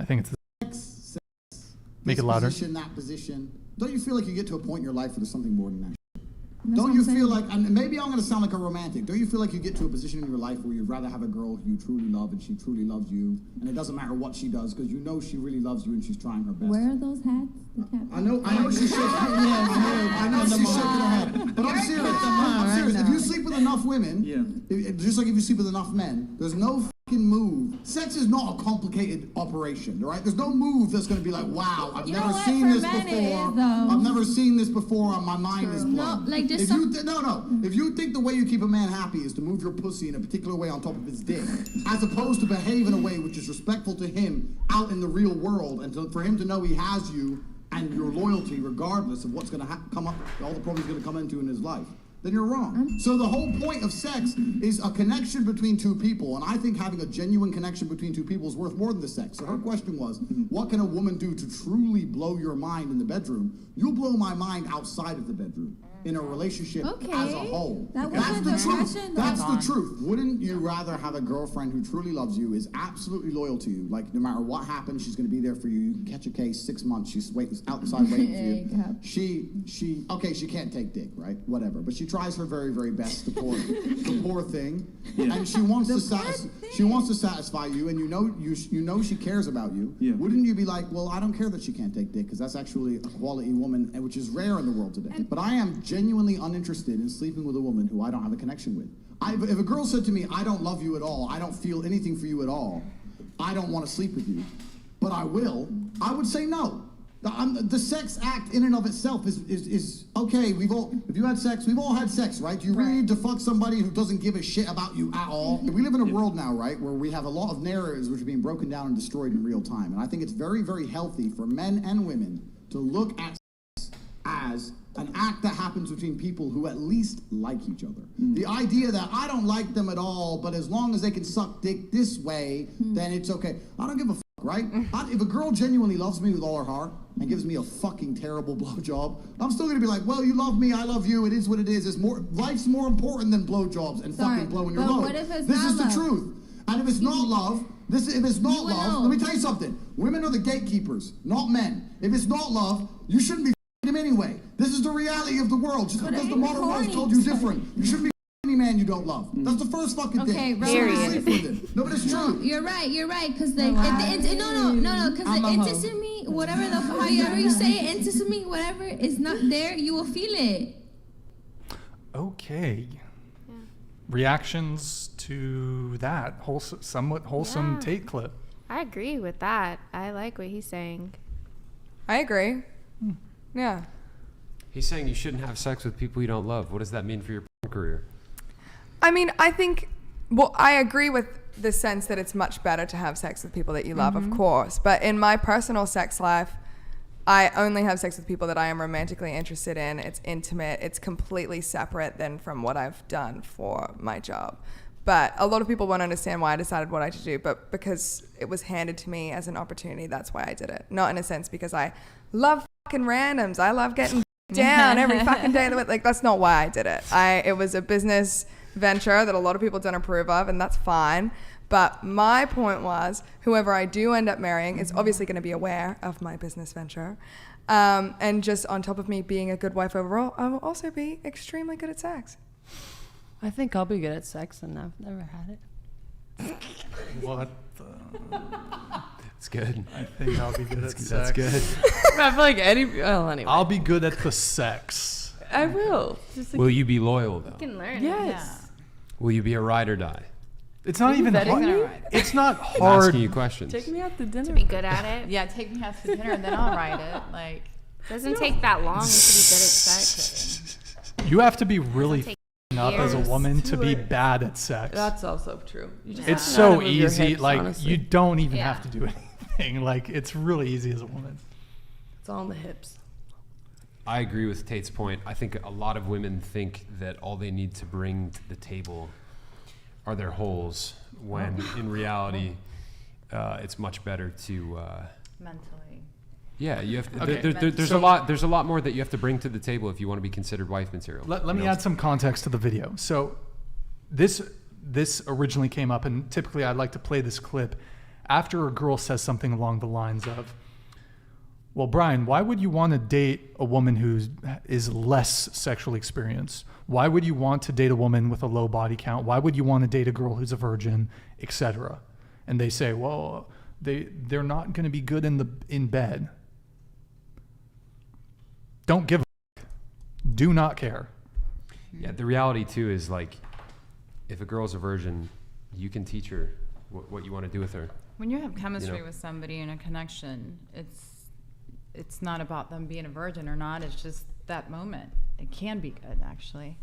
I think it's Sex, make it louder. That position. Don't you feel like you get to a point in your life where there's something more than that? That's Don't you feel like, and maybe I'm going to sound like a romantic, don't you feel like you get to a position in your life where you'd rather have a girl who you truly love and she truly loves you, and it doesn't matter what she does because you know she really loves you and she's trying her best? Where are those hats? The cap. I know she's shaking her head. I know she's shaking her head. But I'm serious. I'm serious. If you sleep with enough women, just like if you sleep with enough men, there's no fucking move. Sex is not a complicated operation, right? There's no move that's going to be like, wow, I've never seen this before. I've never seen this before. My mind is blown. No, like just If you think the way you keep a man happy is to move your pussy in a particular way on top of his dick, as opposed to behave in a way which is respectful to him out in the real world, and for him to know he has you and your loyalty regardless of what's going to come up, all the problems he's going to come into in his life, then you're wrong. So the whole point of sex is a connection between two people, and I think having a genuine connection between two people is worth more than the sex. So her question was, what can a woman do to truly blow your mind in the bedroom? You'll blow my mind outside of the bedroom. In a relationship as a whole. That's the truth. That's the truth. Wouldn't you rather have a girlfriend who truly loves you, is absolutely loyal to you, like no matter what happens, she's going to be there for you. You can catch a case 6 months, she's outside waiting for you. She can't take dick, right? Whatever. But she tries her very, very best, the poor thing. Yeah. And she wants to satisfy you, and you know she cares about you. Yeah. Wouldn't you be like, well, I don't care that she can't take dick, because that's actually a quality woman, which is rare in the world today. But I am genuinely uninterested in sleeping with a woman who I don't have a connection with. If a girl said to me, I don't love you at all, I don't feel anything for you at all, I don't want to sleep with you, but I will, I would say no. The sex act in and of itself is okay. If you had sex, we've all had sex, right? Do you really need to fuck somebody who doesn't give a shit about you at all? We live in a world now, right, where we have a lot of narratives which are being broken down and destroyed in real time. And I think it's very, very healthy for men and women to look at sex as an act that happens between people who at least like each other. The idea that I don't like them at all, but as long as they can suck dick this way, then it's okay. I don't give a fuck, right? If a girl genuinely loves me with all her heart and gives me a fucking terrible blowjob, I'm still gonna be like, well, you love me, I love you, it is what it is. Life's more important than blowjobs and fucking blowing your load. This is the truth. And if it's not love, let me tell you something. Women are the gatekeepers, not men. If it's not love, you shouldn't be him anyway. This is the reality of the world. Just because the modern world told you different, you shouldn't be any man you don't love. That's the first fucking thing. No, but it's true. You're right. Because because the intimacy, whatever however you say it, intimacy, whatever is not there, you will feel it. Okay. Yeah. Reactions to that somewhat wholesome take clip. I agree with that. I like what he's saying. I agree. Yeah. He's saying you shouldn't have sex with people you don't love. What does that mean for your career? I mean, I think, I agree with the sense that it's much better to have sex with people that you love, of course. But in my personal sex life, I only have sex with people that I am romantically interested in. It's intimate. It's completely separate than from what I've done for my job. But a lot of people won't understand why I decided what I should do, but because it was handed to me as an opportunity, that's why I did it. Not in a sense because I love fucking randoms. I love getting down every fucking day of the week. Like, that's not why I did it. It was a business venture that a lot of people don't approve of, and that's fine. But my point was, whoever I do end up marrying is obviously going to be aware of my business venture. And just on top of me being a good wife overall, I will also be extremely good at sex. I think I'll be good at sex, and I've never had it. What the? It's good. I think I'll be good at sex. That's good. I feel like anyway. I'll be good at the sex. I will. Will you be loyal, though? You can learn. Yes. Yeah. Will you be a ride or die? It's not even hard. It's not hard. I'm asking you questions. Take me out to dinner. To be good at it. Yeah, take me out to dinner and then I'll ride it. Like, doesn't take that long to be good at sex. You have to be really up as a woman to be bad at sex. That's also true. It's so easy. Hips, like honestly. You don't even have to do anything. Like, it's really easy as a woman. It's all in the hips. I agree with Tate's point. I think a lot of women think that all they need to bring to the table are their holes, when in reality, it's much better to mentally. Yeah, you have. To, there's a lot more that you have to bring to the table if you want to be considered wife material. Let me add some context to the video. So, this originally came up, and typically I'd like to play this clip after a girl says something along the lines of, well, Brian, why would you want to date a woman who is less sexually experienced? Why would you want to date a woman with a low body count? Why would you want to date a girl who's a virgin, etc.? And they say, well, they're not going to be good in bed. Don't give a fuck. Do not care. Yeah, the reality too is like, if a girl's a virgin, you can teach her what you want to do with her. When you have chemistry with somebody and a connection, it's not about them being a virgin or not. It's just that moment. It can be good, actually.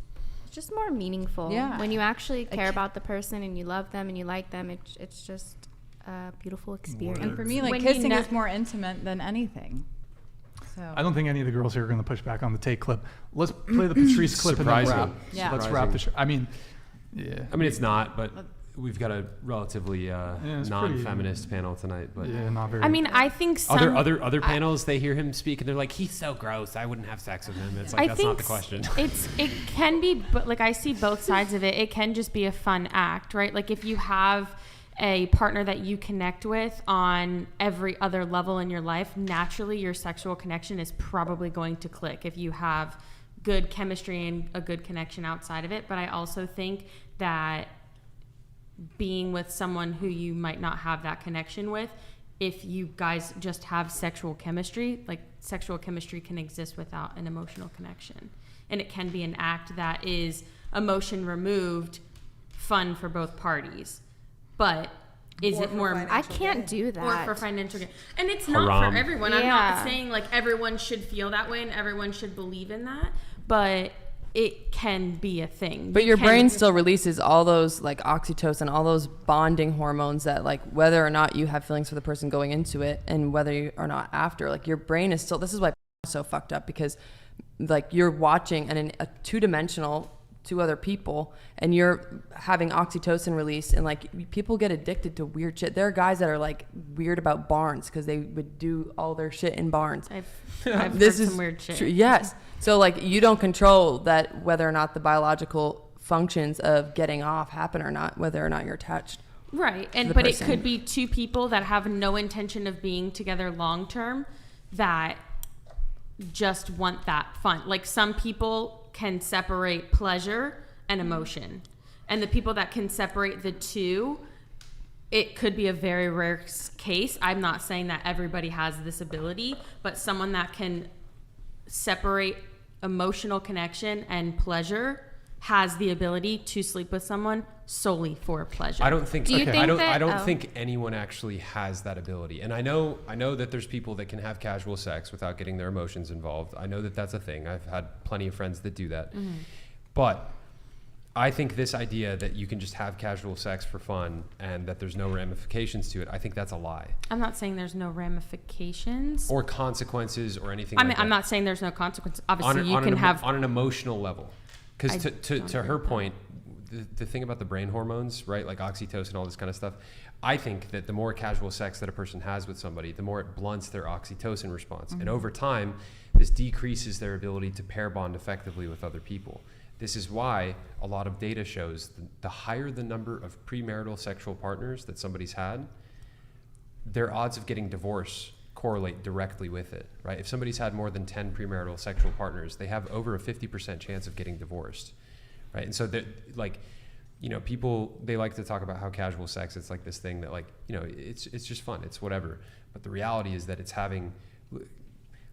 It's just more meaningful. Yeah. When you actually care about the person and you love them and you like them, it's just a beautiful experience. And for me, like When kissing is more intimate than anything. So I don't think any of the girls here are going to push back on the Tate clip. Let's play the Patrice clip and then Surprising. wrap. Yeah. Let's wrap the show. I mean, yeah. I mean, it's not, but we've got a relatively it's non-feminist panel tonight. But Yeah, not very. I mean, I think some other panels, they hear him speak and they're like, he's so gross, I wouldn't have sex with him. It's like, that's not the question. It can be, but like I see both sides of it. It can just be a fun act, right? Like if you have a partner that you connect with on every other level in your life, naturally your sexual connection is probably going to click if you have good chemistry and a good connection outside of it. But I also think that being with someone who you might not have that connection with, if you guys just have sexual chemistry, like sexual chemistry can exist without an emotional connection. And it can be an act that is emotion removed, fun for both parties. But is it more? I can't do that. Or for financial gain. And it's not Haram. for everyone. I'm not saying like everyone should feel that way and everyone should believe in that. But it can be a thing. But your brain still releases all those like oxytocin, all those bonding hormones that like whether or not you have feelings for the person going into it and whether you are not after, like your brain is still, this is why it's so fucked up, because like you're watching a two-dimensional two other people and you're having oxytocin release, and like people get addicted to weird shit. There are guys that are like weird about barns because they would do all their shit in barns. I've This heard is some weird shit. Yes. So like you don't control that whether or not the biological functions of getting off happen or not, whether or not you're attached. Right. the And but person. it could be two people that have no intention of being together long term that just want that fun. Like some people can separate pleasure and emotion. And the people that can separate the two, it could be a very rare case. I'm not saying that everybody has this ability, but someone that can separate emotional connection and pleasure has the ability to sleep with someone solely for pleasure. I don't think. Do you think I don't that- think anyone actually has that ability. And I know that there's people that can have casual sex without getting their emotions involved. I know that that's a thing. I've had plenty of friends that do that. Mm-hmm. But I think this idea that you can just have casual sex for fun and that there's no ramifications to it, I think that's a lie. I'm not saying there's no ramifications. Or consequences or anything I like mean, that. I'm not saying there's no consequences. Obviously, you can have. On an emotional level. Because I to don't her agree with point, the thing about the brain hormones, right, like oxytocin, all this kind of stuff, I think that the more casual sex that a person has with somebody, the more it blunts their oxytocin response. And over time, this decreases their ability to pair bond effectively with other people. This is why a lot of data shows the higher the number of premarital sexual partners that somebody's had, their odds of getting divorced correlate directly with it, right? If somebody's had more than 10 premarital sexual partners, they have over a 50% chance of getting divorced, right? And so like, you know, people, they like to talk about how casual sex, it's like this thing that like, you know, it's just fun, it's whatever. But the reality is that it's having,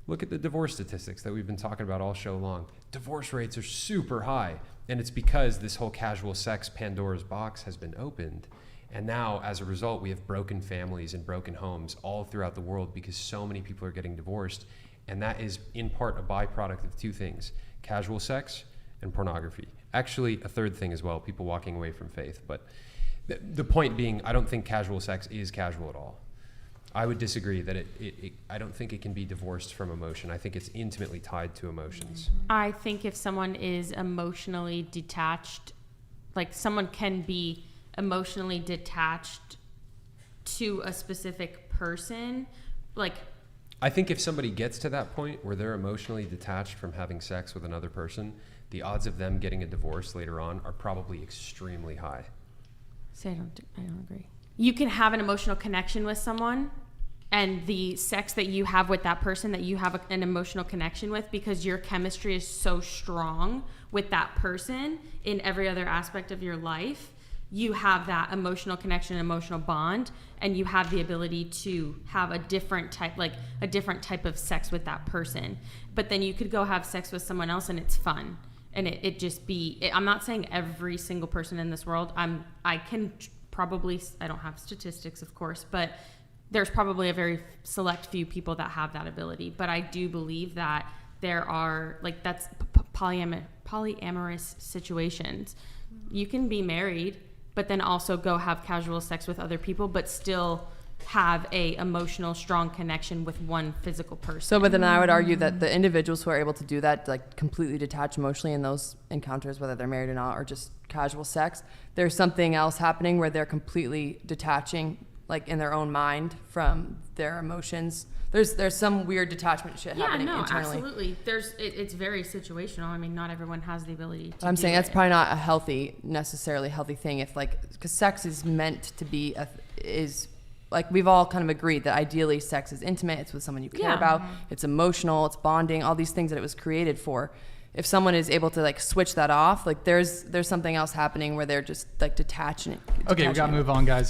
look at the divorce statistics that we've been talking about all show long. Divorce rates are super high. And it's because this whole casual sex Pandora's box has been opened. And now, as a result, we have broken families and broken homes all throughout the world because so many people are getting divorced. And that is, in part, a byproduct of two things: casual sex and pornography. Actually, a third thing as well, people walking away from faith. But the point being, I don't think casual sex is casual at all. I would disagree that I don't think it can be divorced from emotion. I think it's intimately tied to emotions. I think if someone is emotionally detached, like someone can be emotionally detached to a specific person, like I think if somebody gets to that point where they're emotionally detached from having sex with another person, the odds of them getting a divorce later on are probably extremely high. say I don't agree. you can have an emotional connection with someone, and the sex that you have with that person that you have an emotional connection with, because your chemistry is so strong with that person in every other aspect of your life, you have that emotional connection, emotional bond, and you have the ability to have a different type of sex with that person. But then you could go have sex with someone else and it's fun. And it just be, I'm not saying every single person in this world, I don't have statistics, of course, but there's probably a very select few people that have that ability. But I do believe that there are, like, that's polyamorous situations. You can be married, but then also go have casual sex with other people, but still have a emotional, strong connection with one physical person. So, but then I would argue that the individuals who are able to do that, like completely detach emotionally in those encounters, whether they're married or not, or just casual sex, there's something else happening where they're completely detaching, like in their own mind, from their emotions. There's some weird detachment shit happening internally. Absolutely. It's very situational. I mean, not everyone has the ability to I'm saying that's probably not a necessarily healthy thing, if because sex is meant to be like, we've all kind of agreed that ideally sex is intimate, it's with someone you care about, it's emotional, it's bonding, all these things that it was created for. If someone is able to like switch that off, like there's something else happening where they're just like detaching. Okay, we gotta move on, guys.